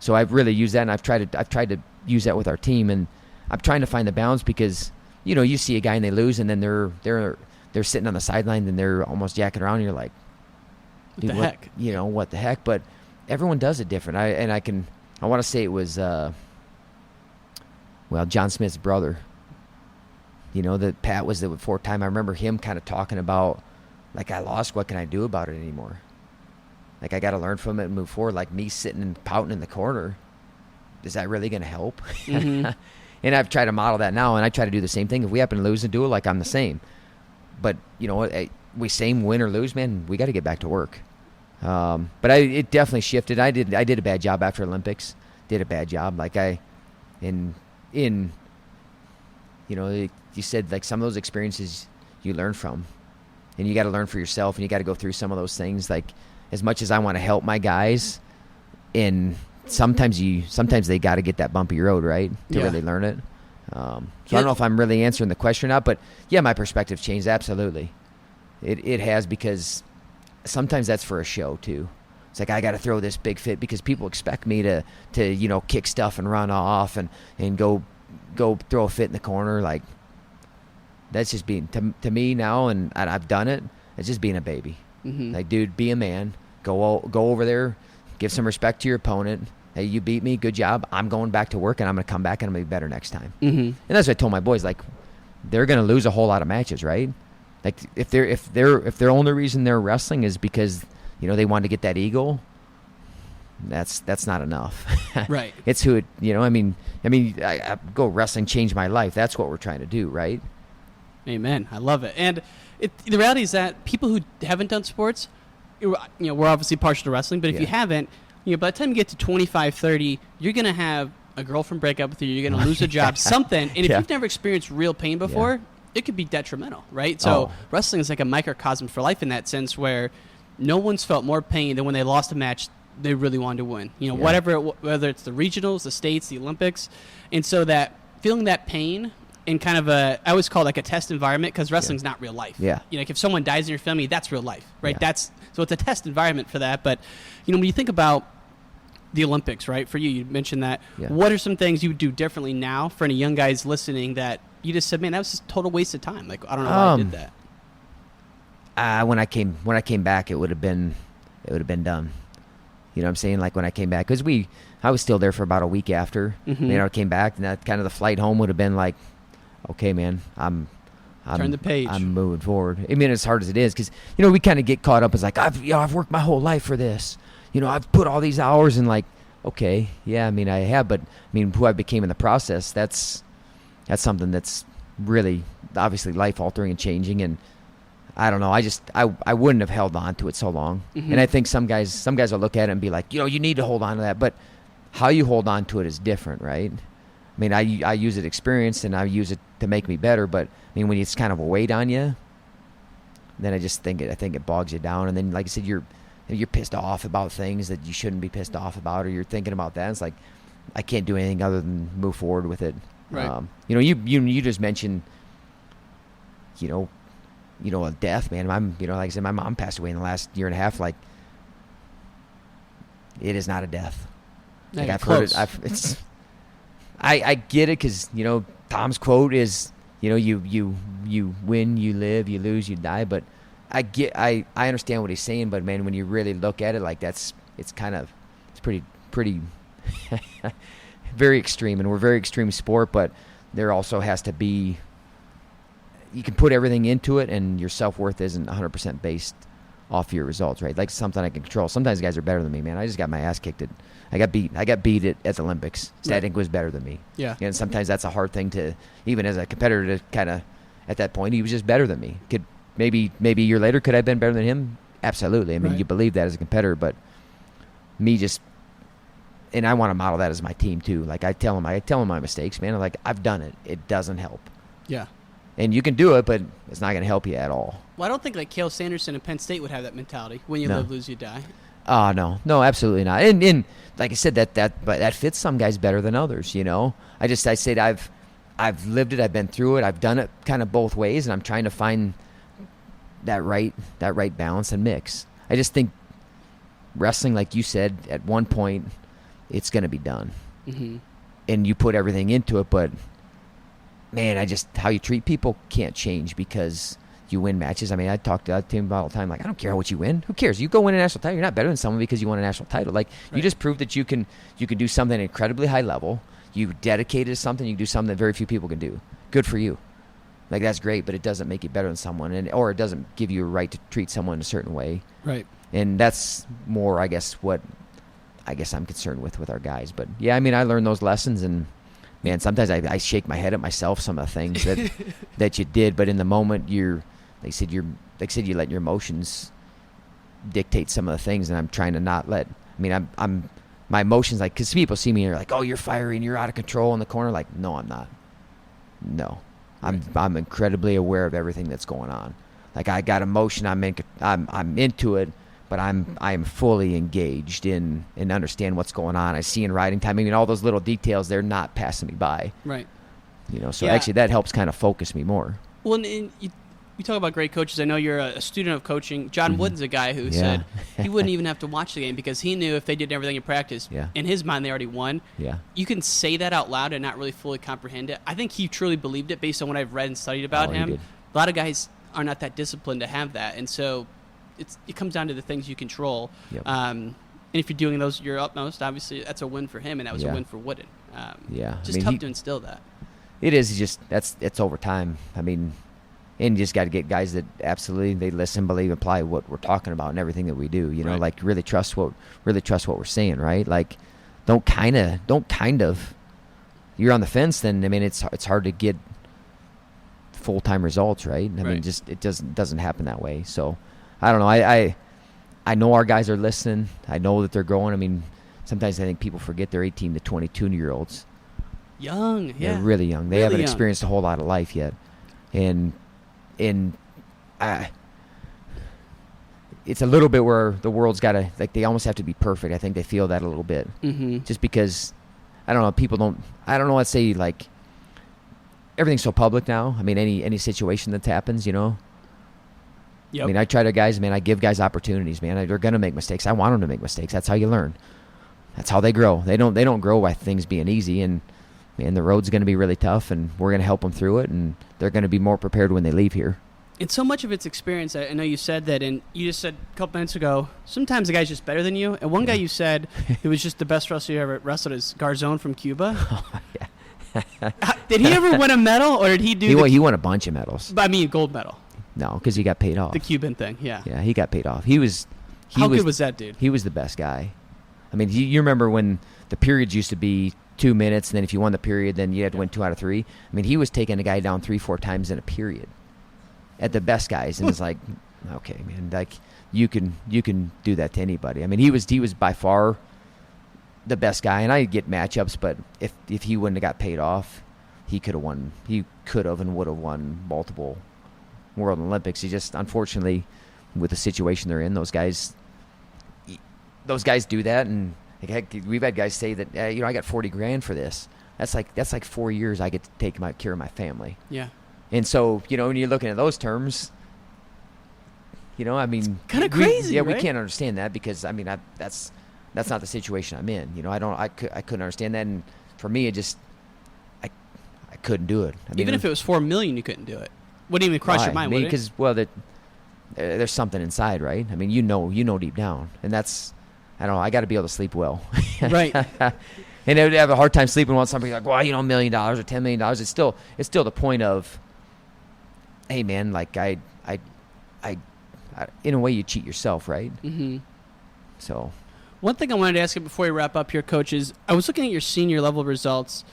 Speaker 2: So I've really used that, and I've tried to use that with our team, and I'm trying to find the balance, because you see a guy and they lose, and then they're sitting on the sideline and they're almost yakking around, and you're like,
Speaker 1: dude, what the heck?
Speaker 2: What the heck? But everyone does it different. I want to say it was John Smith's brother. That Pat was the 4-time. I remember him kind of talking about, like, I lost. What can I do about it anymore? Like, I got to learn from it and move forward. Like, me sitting and pouting in the corner, is that really going to help?
Speaker 1: Mm-hmm.
Speaker 2: And I've tried to model that now, and I try to do the same thing. If we happen to lose and do it, like, I'm the same. But, we same win or lose, man, we got to get back to work. But it definitely shifted. I did a bad job after Olympics. Did a bad job. Like, you said, like, some of those experiences you learn from, and you got to learn for yourself, and you got to go through some of those things. Like, as much as I want to help my guys, and sometimes they got to get that bumpy road, right, to really learn it. So I don't know if I'm really answering the question or not, but yeah, my perspective changed. Absolutely. It has, because sometimes that's for a show too. It's like, I got to throw this big fit because people expect me to kick stuff and run off and go throw a fit in the corner. Like, that's just being, to me now, and I've done it, it's just being a baby.
Speaker 1: Mm-hmm.
Speaker 2: Like, dude, be a man. Go over there, give some respect to your opponent. Hey, you beat me, good job. I'm going back to work, and I'm going to come back and I'm going to be better next time.
Speaker 1: Mm-hmm.
Speaker 2: And that's what I told my boys. Like, they're going to lose a whole lot of matches, right? Like, if their only reason they're wrestling is because they want to get that eagle, that's not enough.
Speaker 1: Right.
Speaker 2: It's who it. I go wrestling changed my life. That's what we're trying to do, right?
Speaker 1: Amen. I love it. And the reality is that people who haven't done sports, we're obviously partial to wrestling, but if you haven't, by the time you get to 25, 30, you're going to have a girlfriend break up with you. You're going to lose a job, something. And if you've never experienced real pain before, it could be detrimental, right? So wrestling is like a microcosm for life in that sense, where no one's felt more pain than when they lost a match they really wanted to win. Whether it's the regionals, the states, the Olympics. And so that feeling that pain in kind of I always call it like a test environment, because wrestling's not real life. Yeah. Like if someone dies in your family, that's real life, right? Yeah. So it's a test environment for that. But, when you think about the Olympics, right, for you mentioned that. Yeah. What are some things you would do differently now for any young guys listening that you just said, man, that was just a total waste of time? Like, I don't know why I did that.
Speaker 2: When I came back, it would have been done. You know what I'm saying? Like when I came back, because I was still there for about a week after. Mm-hmm. I came back, and that kind of the flight home would have been like, okay, man, I'm
Speaker 1: turn the page.
Speaker 2: I'm moving forward. I mean, as hard as it is, because we kind of get caught up as like, I've worked my whole life for this. I've put all these hours, and like, okay, yeah, I have, but who I became in the process, that's something that's really obviously life altering and changing. And I don't know, I wouldn't have held on to it so long. Mm-hmm. And I think some guys will look at it and be like, you need to hold on to that, but how you hold on to it is different, right? I use it experience, and I use it to make me better, but when it's kind of a weight on you, then I think it bogs you down. And then, like I said, you're pissed off about things that you shouldn't be pissed off about, or you're thinking about that. It's like, I can't do anything other than move forward with it.
Speaker 1: Right.
Speaker 2: You just mentioned, a death, man. Like I said, my mom passed away in the last year and a half. Like, it is not a death. Like, I've heard it. I get it, because Tom's quote is, you win, you live, you lose, you die. But I understand what he's saying. But man, when you really look at it, like it's pretty very extreme, and we're a very extreme sport. But there also has to be, you can put everything into it, and your self-worth isn't 100% based off your results, right? Like something I can control. Sometimes guys are better than me, man. I just got my ass kicked. I got beat at the Olympics. Static was better than me.
Speaker 1: Yeah.
Speaker 2: And sometimes that's a hard thing to, even as a competitor, to kind of, at that point, he was just better than me. Maybe a year later, could I have been better than him? Absolutely. You believe that as a competitor, but and I want to model that as my team too. Like I tell them my mistakes, man. I'm like, I've done it. It doesn't help.
Speaker 1: Yeah.
Speaker 2: And you can do it, but it's not going to help you at all.
Speaker 1: Well, I don't think like Cale Sanderson and Penn State would have that mentality. When you live, lose, you die.
Speaker 2: No, absolutely not. And like I said, that fits some guys better than others. I said I've lived it. I've been through it. I've done it kind of both ways, and I'm trying to find that right balance and mix. I just think wrestling, like you said, at one point, it's going to be done,
Speaker 1: mm-hmm.
Speaker 2: and you put everything into it. But man, how you treat people can't change because you win matches. I talk to him about all the time. Like, I don't care what you win. Who cares? You go win a national title. You're not better than someone because you won a national title. Like, you just proved that you can do something at an incredibly high level. You dedicated to something. You can do something that very few people can do. Good for you. Like, that's great, but it doesn't make you better than someone, or it doesn't give you a right to treat someone a certain way.
Speaker 1: Right.
Speaker 2: And that's more, I guess, what I'm concerned with our guys. But yeah, I learned those lessons, and man, sometimes I shake my head at myself, some of the things that you did, but in the moment you let your emotions dictate some of the things, and I'm trying to not let. I'm my emotions, like, because people see me and they're like, oh, you're fiery and you're out of control in the corner. Like, no, I'm not. No, I'm incredibly aware of everything that's going on. Like, I got emotion, I'm into it, but I'm fully engaged in understand what's going on. I see in riding time. All those little details, they're not passing me by.
Speaker 1: Right.
Speaker 2: So
Speaker 1: Yeah.
Speaker 2: actually that helps kind of focus me more.
Speaker 1: Well, and you talk about great coaches. I know you're a student of coaching. John Wooden's a guy who said he wouldn't even have to watch the game because he knew if they did everything in practice, in his mind they already won.
Speaker 2: Yeah.
Speaker 1: You can say that out loud and not really fully comprehend it. I think he truly believed it based on what I've read and studied about him. A lot of guys are not that disciplined to have that, and so it comes down to the things you control.
Speaker 2: Yep.
Speaker 1: And if you're doing those your utmost, obviously that's a win for him, and that was a win for Wooden. Just tough to instill that.
Speaker 2: It is just it's over time. I mean, and you just got to get guys that absolutely they listen, believe, apply what we're talking about and everything that we do. Like really trust what we're saying, right? Like don't kind of. You're on the fence, then I mean it's hard to get full-time results, right? I mean, just it doesn't happen that way. So I don't know. I know our guys are listening. I know that they're growing. I mean, sometimes I think people forget they're 18 to 22-year-olds.
Speaker 1: Young, yeah.
Speaker 2: They're really young. They
Speaker 1: really
Speaker 2: haven't
Speaker 1: young.
Speaker 2: experienced a whole lot of life yet. And it's a little bit where the world's got to, like, they almost have to be perfect. I think they feel that a little bit.
Speaker 1: Mm-hmm.
Speaker 2: Just because, I don't know, let's say, like, everything's so public now. I mean, any situation that happens, Yep. I mean, I try to guys, man, I give guys opportunities, man. They're going to make mistakes. I want them to make mistakes. That's how you learn. That's how they grow. They don't grow by things being easy, and man, the road's going to be really tough, and we're going to help them through it, and they're going to be more prepared when they leave here.
Speaker 1: And so much of it's experience. I know you said that, and you just said a couple minutes ago, sometimes the guy's just better than you. And one guy you said who was just the best wrestler you ever wrestled is Garzón from Cuba.
Speaker 2: Oh, yeah.
Speaker 1: Did he ever win a medal, or did he do
Speaker 2: he won a bunch of medals.
Speaker 1: I mean, gold medal.
Speaker 2: No, because he got paid off.
Speaker 1: The Cuban thing, yeah.
Speaker 2: Yeah, he got paid off.
Speaker 1: How good was that dude?
Speaker 2: He was the best guy. I mean, you remember when the periods used to be 2 minutes, and then if you won the period, then you had to win 2 out of 3. I mean, he was taking a guy down 3-4 times in a period at the best guys, and it's like, okay, man, like you can do that to anybody. I mean, he was by far the best guy, and I get matchups, but if he wouldn't have got paid off, he could have won. He could have and would have won multiple World Olympics. He just, unfortunately, with the situation they're in, those guys do that, and like, heck, we've had guys say that I got $40,000 for this. That's like 4 years I get to take care of my family.
Speaker 1: Yeah.
Speaker 2: And so when you're looking at those terms, I mean,
Speaker 1: kind of crazy.
Speaker 2: Yeah,
Speaker 1: right?
Speaker 2: we can't understand that because I mean that's not the situation I'm in. I couldn't understand that, and for me, it just I couldn't do it. I mean,
Speaker 1: even if it was $4 million, you couldn't do it. Wouldn't even cross your mind, would it?
Speaker 2: Because there's something inside, right? I mean, you know deep down, and that's, I don't know. I got to be able to sleep well,
Speaker 1: right?
Speaker 2: And I would have a hard time sleeping when somebody's like, well, $1 million or $10 million. It's still the point of, hey, man, like I in a way you cheat yourself, right?
Speaker 1: Mm-hmm.
Speaker 2: So,
Speaker 1: one thing I wanted to ask you before we wrap up here, Coach, is I was looking at your senior level results.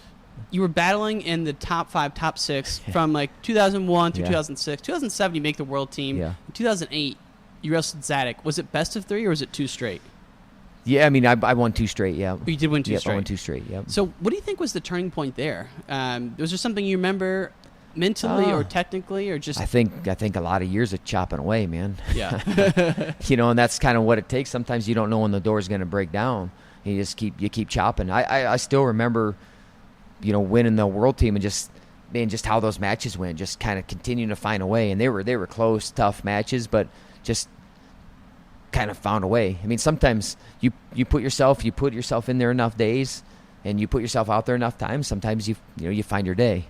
Speaker 1: You were battling in the top 5, top 6 from like 2001 through 2006. 2007, you make the world team.
Speaker 2: Yeah.
Speaker 1: In 2008, you wrestled Zadick. Was it best of 3 or was it 2 straight?
Speaker 2: Yeah, I mean, I won 2 straight. Yeah,
Speaker 1: you did win 2 straight.
Speaker 2: I won 2 straight. Yeah.
Speaker 1: So, what do you think was the turning point there? Was there something you remember mentally or technically, or just?
Speaker 2: I think a lot of years of chopping away, man.
Speaker 1: Yeah.
Speaker 2: And that's kind of what it takes. Sometimes you don't know when the door's going to break down. You just keep chopping. I still remember, winning the world team and just how those matches went, just kind of continuing to find a way. And they were close, tough matches, but just kind of found a way. I mean, sometimes you put yourself in there enough days, and you put yourself out there enough times. Sometimes you find your day,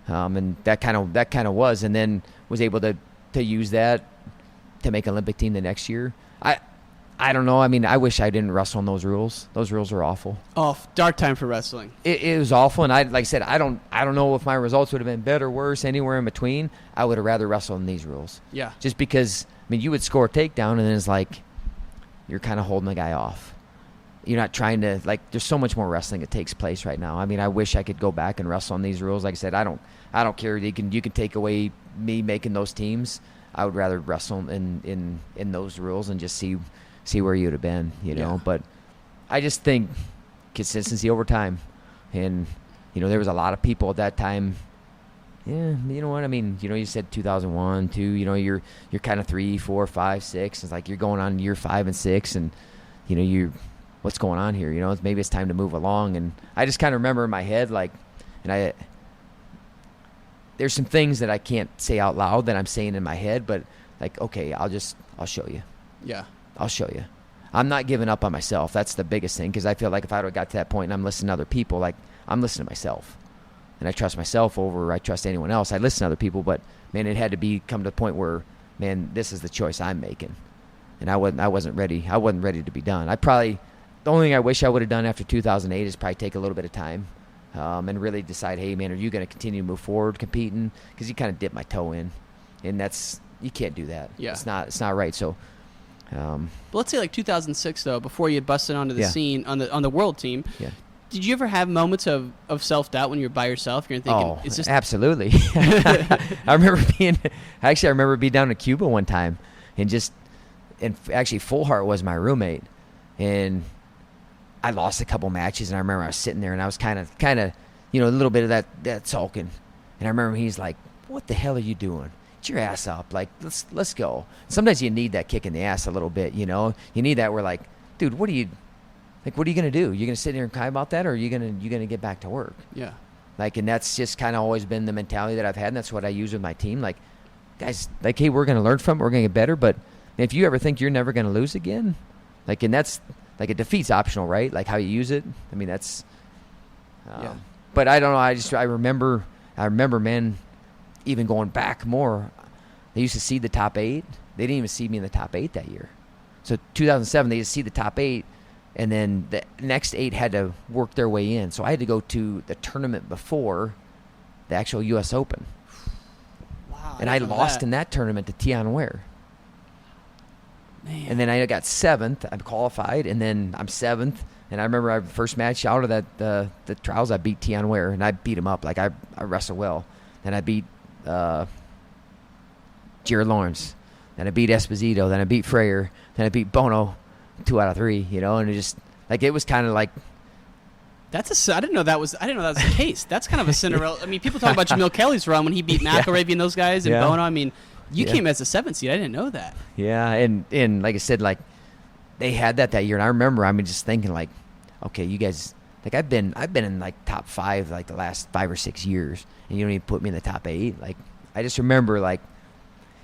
Speaker 2: and that kind of was, and then was able to use that to make Olympic team the next year. I don't know. I mean, I wish I didn't wrestle on those rules. Those rules are awful.
Speaker 1: Oh, dark time for wrestling.
Speaker 2: It was awful, and like I said, I don't know if my results would have been better, worse, anywhere in between. I would have rather wrestled in these rules.
Speaker 1: Yeah.
Speaker 2: Just because, I mean, you would score a takedown, and then it's like you're kind of holding the guy off. You're not trying to, like, there's so much more wrestling that takes place right now. I mean, I wish I could go back and wrestle on these rules. Like I said, I don't care. You can take away me making those teams. I would rather wrestle in those rules and just see where you'd have been,
Speaker 1: Yeah.
Speaker 2: But I just think consistency over time. And, there was a lot of people at that time. Yeah, you know what I mean? You said 2001, 2, you're kind of 3, 4, 5, 6. It's like you're going on year 5 and 6, and, what's going on here? Maybe it's time to move along. And I just kind of remember in my head, like, and there's some things that I can't say out loud that I'm saying in my head, but like, okay, I'll show you.
Speaker 1: Yeah.
Speaker 2: I'll show you. I'm not giving up on myself. That's the biggest thing, because I feel like if I would have got to that point and I'm listening to other people, like I'm listening to myself. And I trust myself over I trust anyone else. I listen to other people, but, man, it had to come to the point where, man, this is the choice I'm making. And I wasn't ready. I wasn't ready to be done. The only thing I wish I would have done after 2008 is probably take a little bit of time and really decide, hey, man, are you going to continue to move forward competing? Because you kind of dip my toe in, and you can't do that.
Speaker 1: Yeah.
Speaker 2: It's not right. So,
Speaker 1: but let's say like 2006 though, before you busted onto the scene on the world team.
Speaker 2: Yeah.
Speaker 1: Did you ever have moments of self-doubt when you're by yourself? You're thinking, "Is this
Speaker 2: absolutely." I remember being down in Cuba one time, and actually Fullheart was my roommate, and I lost a couple matches, and I remember I was sitting there, and I was kind of, a little bit of that sulking, and I remember he's like, "What the hell are you doing? Get your ass up! Like, let's go." Sometimes you need that kick in the ass a little bit, You need that. We're like, dude, what are you gonna do? You gonna sit here and cry about that, or are you gonna get back to work?
Speaker 1: Yeah.
Speaker 2: Like, and that's just kind of always been the mentality that I've had, and that's what I use with my team. Like, guys, like, hey, we're gonna learn from it, we're gonna get better, but if you ever think you're never gonna lose again, like, and that's like a defeat's optional, right? Like how you use it. I mean, that's.
Speaker 1: Yeah.
Speaker 2: But I don't know. I remember, man, even going back more. They used to seed the top 8. They didn't even seed me in the top 8 that year. So 2007, they just seed the top 8. And then the next 8 had to work their way in. So I had to go to the tournament before the actual U.S. Open.
Speaker 1: Wow.
Speaker 2: And I lost in that tournament to Tian Ware.
Speaker 1: Man.
Speaker 2: And then I got 7th. I'm qualified, and then I'm 7th. And I remember our first match out of the trials, I beat Tian Ware, and I beat him up. Like, I wrestle well. Then I beat Jared Lawrence. Then I beat Esposito. Then I beat Freyer. Then I beat Bono. 2 out of 3, and it just like, it was kind of like,
Speaker 1: I didn't know that was the case. That's kind of a Cinderella. I mean, people talk about Jamil Kelly's run when he beat McElravy and those guys and Bono. I mean, you came as a 7th seed. I didn't know that.
Speaker 2: Yeah, and like I said, like, they had that year, and I remember, just thinking, like, okay, you guys, like, I've been in like top 5 like the last 5 or 6 years, and you don't even put me in the top 8. Like, I just remember, like,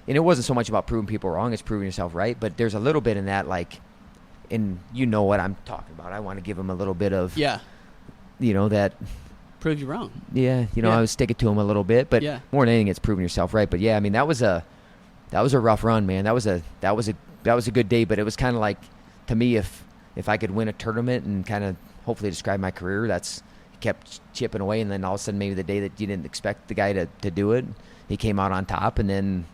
Speaker 2: and it wasn't so much about proving people wrong; it's proving yourself right. But there's a little bit in that, like. And you know what I'm talking about. I want to give them a little bit of, that.
Speaker 1: Prove you wrong.
Speaker 2: Yeah, I would stick it to them a little bit, but more than anything, it's proving yourself right. But yeah, I mean, that was a rough run, man. That was a good day, but it was kind of like, to me, if I could win a tournament and kind of hopefully describe my career, that's kept chipping away, and then all of a sudden, maybe the day that you didn't expect the guy to do it, he came out on top, and then.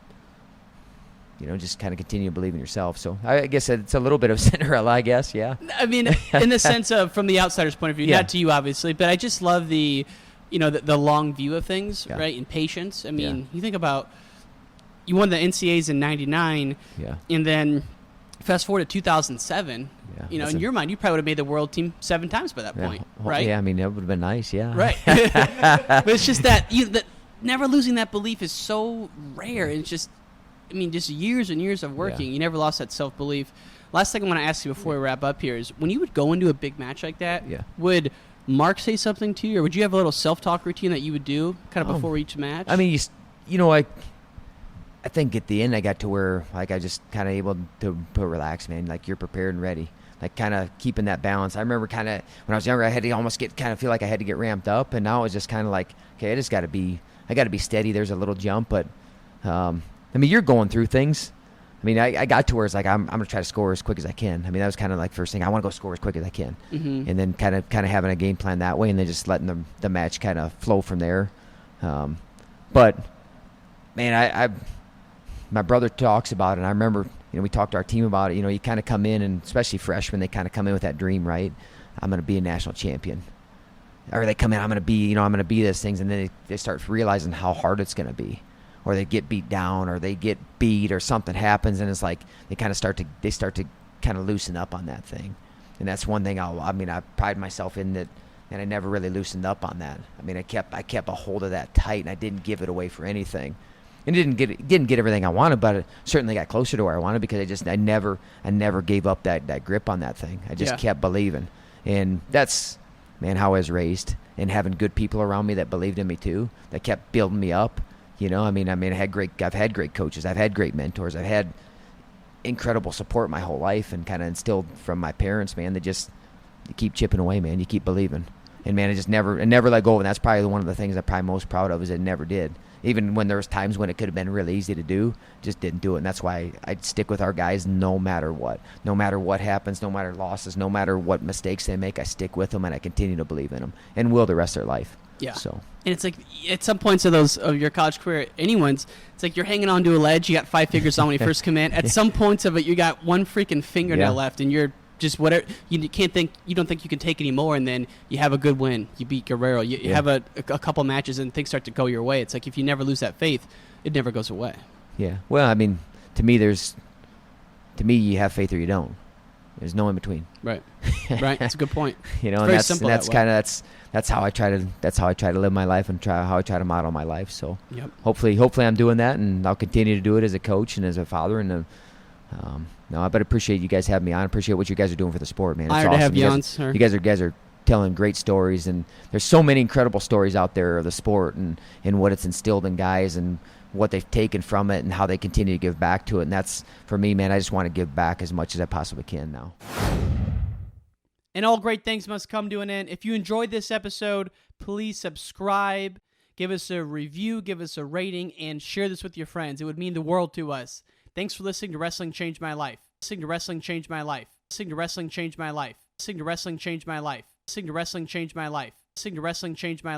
Speaker 2: Just kind of continue to believe in yourself. So I guess it's a little bit of Cinderella, I guess, yeah.
Speaker 1: I mean, in the sense of, from the outsider's point of view, not to you, obviously, but I just love the long view of things, right, and patience. I mean, you think about, you won the NCAAs in 99, and then fast forward to 2007, in your mind, you probably would have made the world team 7 times by that point, right?
Speaker 2: Yeah, I mean, that would have been nice, yeah.
Speaker 1: Right. But it's just that, never losing that belief is so rare. It's just, just years and years of working. You never lost that self-belief. Last thing I want to ask you before we wrap up here is, when you would go into a big match like that, would Mark say something to you, or would you have a little self-talk routine that you would do kind of before each match?
Speaker 2: I mean, I think at the end I got to where, like, I just kind of able to relax, man. Like, you're prepared and ready. Like, kind of keeping that balance. I remember kind of, when I was younger, I had to almost feel like I had to get ramped up, and now it's just kind of like, okay, I got to be steady. There's a little jump, but, you're going through things. I got to where it's like, I'm going to try to score as quick as I can. That was kind of like first thing. I want to go score as quick as I can.
Speaker 1: Mm-hmm.
Speaker 2: And then kind of having a game plan that way, and then just letting the match kind of flow from there. But, man, my brother talks about it, and I remember, we talked to our team about it. You kind of come in, and especially freshmen, they kind of come in with that dream, right? I'm going to be a national champion. Or they come in, I'm going to be these things, and then they start realizing how hard it's going to be. Or they get beat down, or they get beat, or something happens, and it's like they start to kind of loosen up on that thing. And that's one thing I pride myself in that, and I never really loosened up on that. I kept a hold of that tight, and I didn't give it away for anything. And didn't get everything I wanted, but it certainly got closer to where I wanted, because I never gave up that grip on that thing. I just kept believing. And that's, man, how I was raised, and having good people around me that believed in me too, that kept building me up. You know, I mean, I've had great coaches. I've had great mentors. I've had incredible support my whole life, and kind of instilled from my parents, man, that just you keep chipping away, man. You keep believing. And, man, it never let go. And that's probably one of the things I'm probably most proud of, is it never did. Even when there was times when it could have been really easy to do, just didn't do it. And that's why I'd stick with our guys no matter what. No matter what happens, no matter losses, no matter what mistakes they make, I stick with them and I continue to believe in them and will the rest of their life.
Speaker 1: Yeah.
Speaker 2: So.
Speaker 1: And it's like at some points of your college career, anyone's, it's like you're hanging onto a ledge. You got 5 fingers on when you first come in. At some points of it, you got one freaking fingernail left, and you're just whatever. You don't think you can take any more, and then you have a good win. You beat Guerrero. You have a couple matches, and things start to go your way. It's like if you never lose that faith, it never goes away. Yeah.
Speaker 2: Well, I mean, to me, you have faith or you don't. There's no in between.
Speaker 1: Right. Right. That's a good point.
Speaker 2: You know,
Speaker 1: it's
Speaker 2: and that's how I try to live my life, and how I try to model my life. So hopefully I'm doing that, and I'll continue to do it as a coach and as a father. And I appreciate you guys having me on. I appreciate what you guys are doing for the sport, man. It's
Speaker 1: honored
Speaker 2: awesome.
Speaker 1: to have you on, sir.
Speaker 2: You guys are telling great stories, and there's so many incredible stories out there of the sport and what it's instilled in guys and what they've taken from it and how they continue to give back to it. And that's, for me, man, I just want to give back as much as I possibly can now.
Speaker 1: And all great things must come to an end. If you enjoyed this episode, please subscribe, give us a review, give us a rating, and share this with your friends. It would mean the world to us. Thanks for listening to Wrestling Changed My Life. Listening to Wrestling Changed My Life. Listening to Wrestling Changed My Life. Listening to Wrestling Changed My Life. Listening to Wrestling Changed My Life. Listening to Wrestling Changed My Life.